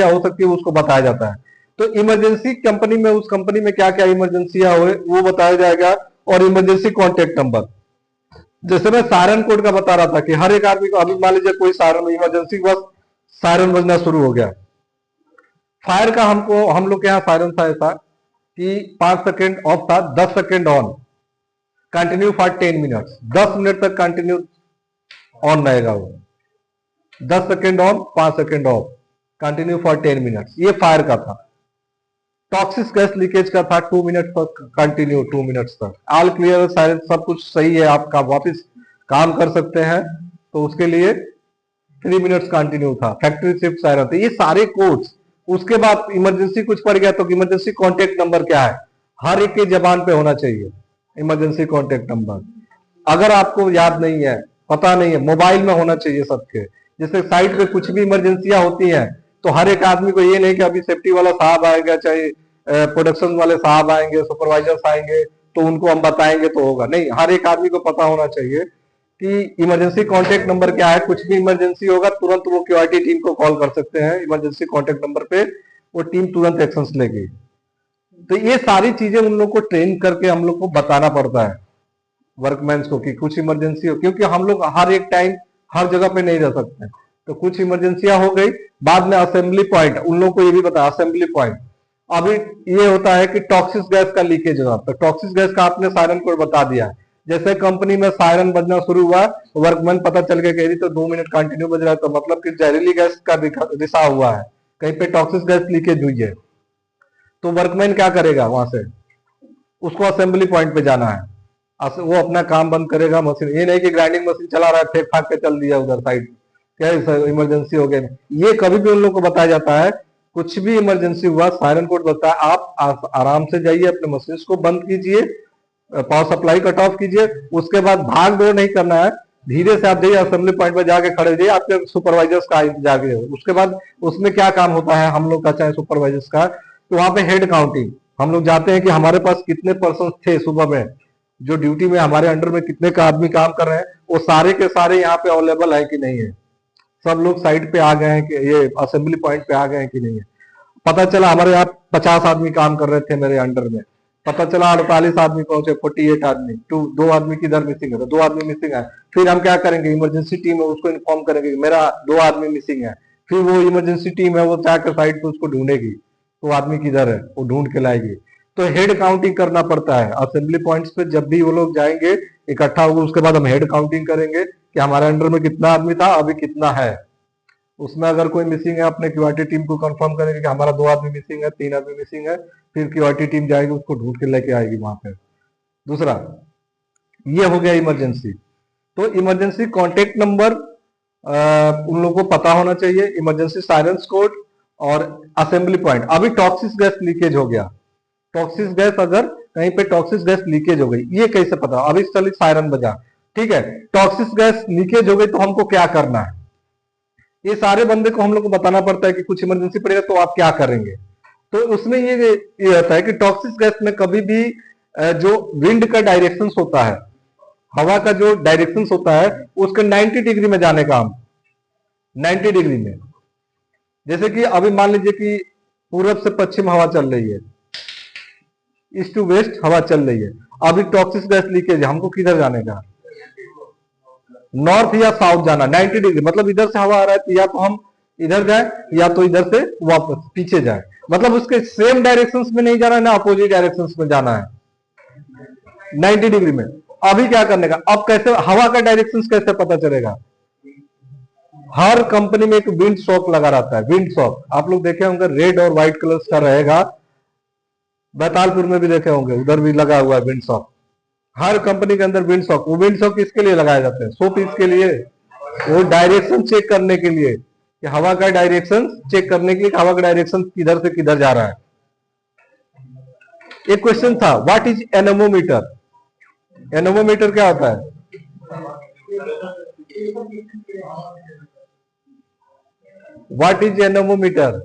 इमरजेंसियां हो सकती है उसको बताया जाता है। तो इमरजेंसी कंपनी में, उस कंपनी में क्या क्या इमरजेंसियां हुए वो बताया जाएगा। और इमरजेंसी कॉन्टेक्ट नंबर, जैसे मैं सायरन कोड का बता रहा था कि हर एक आदमी को, अभी मान लीजिए कोई सायरन इमरजेंसी बस सायरन बजना शुरू हो गया। फायर का हम लोग के यहाँ सायरन था ऐसा कि 5 सेकेंड ऑफ था, 10 second on, continue for 10 minutes, 10 minute तक कंटिन्यू ऑन रहेगा वो। 10 second on, 5 second of, continue for 10 minutes, ये फायर का था। टॉक्सिक गैस लीकेज का था 2 मिनट तक कंटिन्यू, 2 मिनट्स तक। ऑल क्लियर, सारे सब कुछ सही है, आपका वापस काम कर सकते हैं, तो उसके लिए 3 मिनट्स कंटिन्यू था। फैक्ट्री शिफ्ट सायरन थे, ये सारे कोड्स। उसके बाद इमरजेंसी कुछ पड़ गया तो इमरजेंसी कॉन्टेक्ट नंबर क्या है, हर एक की जबान पे होना चाहिए इमरजेंसी कॉन्टेक्ट नंबर। अगर आपको याद नहीं है, पता नहीं है, मोबाइल में होना चाहिए सबके। जैसे साइट पे कुछ भी इमरजेंसियां होती हैं तो हर एक आदमी को ये नहीं कि अभी सेफ्टी वाला साहब आएगा, चाहे प्रोडक्शन वाले साहब आएंगे, सुपरवाइजर्स आएंगे तो उनको हम बताएंगे तो होगा नहीं। हर एक आदमी को पता होना चाहिए कि इमरजेंसी कॉन्टेक्ट नंबर क्या है। कुछ भी इमरजेंसी होगा तुरंत वो क्यूआरटी टीम को कॉल कर सकते हैं इमरजेंसी कॉन्टेक्ट नंबर पे, वो टीम तुरंत एक्शंस लेगी। तो ये सारी चीजें उन लोग को ट्रेन करके हम लोग को बताना पड़ता है वर्कमैन्स को कि कुछ इमरजेंसी हो, क्योंकि हम लोग हर एक टाइम हर जगह पे नहीं रह सकते। तो कुछ इमरजेंसियां हो गई। बाद में असेंबली पॉइंट, उन लोग को ये भी बताया असेंबली पॉइंट। अभी ये होता है कि टॉक्सिक गैस का लीकेज होगा, तो टॉक्सिक गैस का आपने सायरन कोड बता दिया। जैसे कंपनी में सायरन बजना शुरू हुआ, वर्कमैन पता चल गया कि तो 2 मिनट कंटिन्यू बज रहा है, तो मतलब कि जहरीली गैस का रिसाव हुआ है, कहीं पे टॉक्सिक गैस लीकेज हुई है। तो वर्कमैन क्या करेगा, वहां से उसको असेंबली पॉइंट पे जाना है, वो अपना काम बंद करेगा। मशीन, ये नहीं कि ग्राइंडिंग मशीन चला रहा है फेंक फाक के चल दिया उधर साइड, क्या इमरजेंसी हो गया, ये कभी भी उन लोग को बताया जाता है। कुछ भी इमरजेंसी हुआ सायरन कोड बताया, आप आराम से जाइए, अपने मशीन को बंद कीजिए, पावर सप्लाई कट ऑफ कीजिए, उसके बाद भाग दौड़ नहीं करना है। धीरे से आप जाइए असेंबली पॉइंट पर जाके खड़े हो जाइए, आपके सुपरवाइजर्स का इंतजार करिए। उसके बाद उसमें क्या काम होता है हम लोग का, चाहे सुपरवाइजर्स का, तो वहां पे हेड काउंटिंग, हम लोग जाते हैं कि हमारे पास कितने पर्सन थे सुबह में, जो ड्यूटी में हमारे अंडर में कितने का आदमी काम कर रहे हैं, वो सारे के सारे यहाँ पे अवेलेबल है कि नहीं है, सब लोग साइट पे आ गए हैं कि, ये असेंबली पॉइंट पे आ गए हैं कि नहीं है। पता चला हमारे यहाँ 50 आदमी काम कर रहे थे मेरे अंडर में, पता चला 48 आदमी पहुंचे, 48 आदमी, 2 आदमी किधर मिसिंग है, तो 2 आदमी मिसिंग है। फिर हम क्या करेंगे, इमरजेंसी टीम है उसको इन्फॉर्म करेंगे मेरा 2 आदमी मिसिंग है। फिर वो इमरजेंसी टीम है वो जाकर साइट पे उसको ढूंढेगी, वो आदमी किधर है वो ढूंढ के लाएगी। तो हेड काउंटिंग करना पड़ता है असेंबली पॉइंट्स पे, जब भी वो लोग जाएंगे इकट्ठा होगा, उसके बाद हम हेड काउंटिंग करेंगे कि हमारे अंडर में कितना आदमी था, अभी कितना है। उसमें अगर कोई मिसिंग है, अपने क्यूआरटी टीम को कंफर्म करेंगे कि हमारा 2 आदमी मिसिंग है, 3 आदमी मिसिंग है, फिर क्यूआरटी टीम जाएगी उसको ढूंढ के लेके आएगी वहां पे। दूसरा, ये हो गया इमरजेंसी। तो इमरजेंसी कॉन्टेक्ट नंबर उन लोगों को पता होना चाहिए, इमरजेंसी सायरन्स कोड और असेंबली पॉइंट। अभी टॉक्सिक गैस लीकेज हो गया, टॉक्सिक गैस अगर कहीं पे टॉक्सिक गैस लीकेज हो गई, ये कैसे पता, अभी चलिए सायरन बजा, ठीक है, टॉक्सिक गैस लीकेज हो गई तो हमको क्या करना है, ये सारे बंदे को हम लोग को बताना पड़ता है कि कुछ इमरजेंसी पड़ेगा तो आप क्या करेंगे। तो उसमें ये रहता है कि टॉक्सिक गैस में कभी भी जो विंड का डायरेक्शन होता है, हवा का जो डायरेक्शन होता है, उसके 90 डिग्री में जाने का हम, 90 डिग्री में, जैसे कि अभी मान लीजिए कि पूरब से पश्चिम हवा चल रही है, ईस्ट टू वेस्ट हवा चल रही है, अभी टॉक्सिक गैस लीकेज, हमको किधर जाने का, नॉर्थ या साउथ जाना, 90 डिग्री, मतलब इधर से हवा आ रहा है तो या तो हम इधर जाए या तो इधर से वापस पीछे जाए, मतलब उसके सेम डायरेक्शंस में नहीं जाना है ना अपोजिट डायरेक्शंस में जाना है, 90 डिग्री में। अभी क्या करने का, अब कैसे हवा का डायरेक्शंस कैसे पता चलेगा, हर कंपनी में एक विंड शॉक लगा रहता है, विंड शॉक आप लोग देखे होंगे, रेड और व्हाइट कलर का रहेगा, बैतालपुर में भी देखे होंगे, उधर भी लगा हुआ है विंड शॉक, हर कंपनी के अंदर विंड शॉक। वो विंड शॉक किसके लिए लगाए जाते हैं, 100 पीस के लिए, वो डायरेक्शन चेक करने के लिए, कि हवा का डायरेक्शन चेक करने के लिए, हवा का डायरेक्शन किधर से किधर जा रहा है। एक क्वेश्चन था, व्हाट इज एनेमोमीटर, एनेमोमीटर क्या होता है, what is anemometer,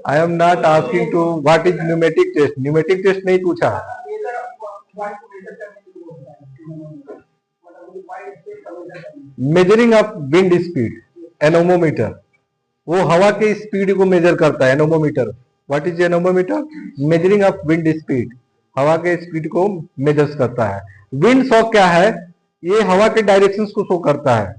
I am not asking to what is pneumatic test, pneumatic test नहीं पूछा, measuring of wind speed, anemometer, वो हवा के स्पीड को मेजर करता है, anemometer. What is anemometer? Measuring of wind speed, हवा के स्पीड को मेजर करता है। विंड शॉक क्या है? ये हवा के डायरेक्शन को शो करता है।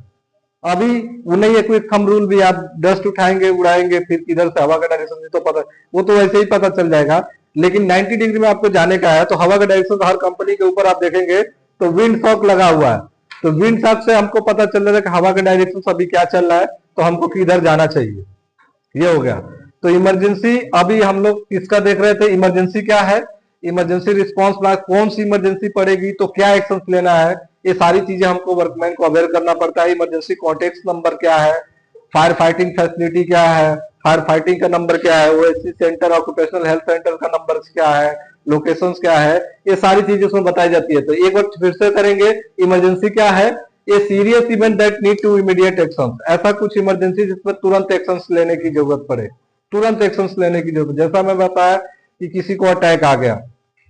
अभी वो नहीं है कोई थंब रूल भी, आप डस्ट उठाएंगे उड़ाएंगे फिर किधर से हवा का डायरेक्शन तो पता, वो तो वैसे ही पता चल जाएगा। लेकिन 90 डिग्री में आपको जाने का है तो हवा का डायरेक्शन हर कंपनी के ऊपर आप देखेंगे तो विंड शॉक लगा हुआ है। तो विंड शॉक से हमको पता चल रहा है कि हवा का डायरेक्शन अभी क्या चल रहा है, तो हमको किधर जाना चाहिए। ये हो गया। तो इमरजेंसी अभी हम लोग इसका देख रहे थे, इमरजेंसी क्या है, इमरजेंसी रिस्पांस प्लान, कौन सी इमरजेंसी पड़ेगी तो क्या एक्शन लेना है, ये सारी चीजें हमको वर्कमैन को अवेयर करना पड़ता है। इमरजेंसी कॉन्टेक्ट नंबर क्या है, फायर फाइटिंग फैसिलिटी क्या है, फायर फाइटिंग का नंबर क्या है, OSC centre occupational health centre का नंबर क्या है, लोकेशंस क्या है, ये सारी चीजें उसमें बताई जाती है। तो एक बार फिर से करेंगे, इमरजेंसी क्या है, ये serious event that need to immediate action, ऐसा कुछ इमरजेंसी जिसमें तुरंत एक्शन लेने की जरूरत पड़े, तुरंत एक्शन लेने की जरूरत। जैसा मैं बताया कि किसी को अटैक आ गया,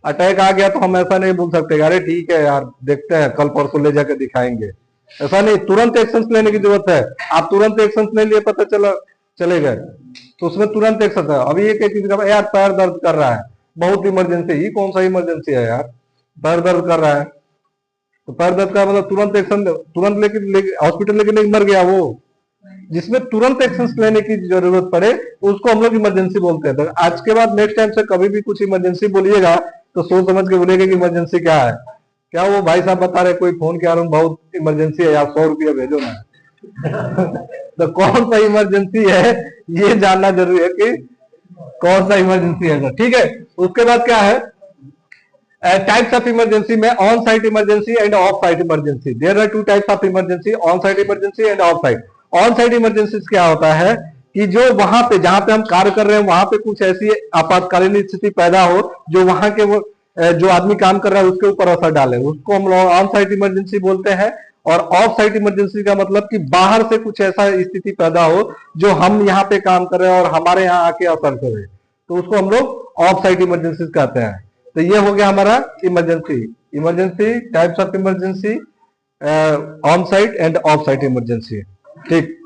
अटैक आ गया तो हम ऐसा नहीं बोल सकते अरे ठीक है यार देखते हैं कल परसों ले जाकर दिखाएंगे, ऐसा नहीं, तुरंत एक्शन लेने की जरूरत है। आप तुरंत एक्शन नहीं लिए, पता चला चले गए तो उसमें तुरंत एक्शन है। अभी ये चीज का यार पैर दर्द कर रहा है, बहुत इमरजेंसी, ही कौन सा इमरजेंसी है यार, पैर दर्द कर रहा है तो पैर दर्द का मतलब तुरंत एक्शन, तुरंत लेके हॉस्पिटल लेके नहीं मर गया वो, जिसमें तुरंत एक्शन लेने की जरूरत पड़े उसको हम लोग इमरजेंसी बोलते हैं। तो आज के बाद नेक्स्ट टाइम से कभी भी कुछ इमरजेंसी बोलिएगा तो सोच समझ के बोलिएगा कि इमरजेंसी क्या है। क्या वो भाई साहब बता रहे कोई फोन किया बहुत इमरजेंसी है, आप 100 रुपया भेजो ना तो कौन सा इमरजेंसी है ये जानना जरूरी है कि कौन सा इमरजेंसी है। ठीक है, उसके बाद क्या है, टाइप्स ऑफ इमरजेंसी में on site emergency and off site emergency. There are two types of emergency, on site emergency and off site. On site emergency क्या होता है कि जो वहां पे जहां पे हम कार्य कर रहे हैं वहां पे कुछ ऐसी आपातकालीन स्थिति पैदा हो जो वहां के वो जो आदमी काम कर रहा है उसके ऊपर असर डाले, उसको हम लोग ऑन साइट इमरजेंसी बोलते हैं। और ऑफ साइट इमरजेंसी का मतलब कि बाहर से कुछ ऐसा स्थिति पैदा हो जो हम यहाँ पे काम कर रहे हैं और हमारे यहाँ आके असर करे, तो उसको हम लोग ऑफ साइट इमरजेंसी कहते हैं। तो ये हो गया हमारा emergency, emergency types of emergency, on site and off site emergency. ठीक।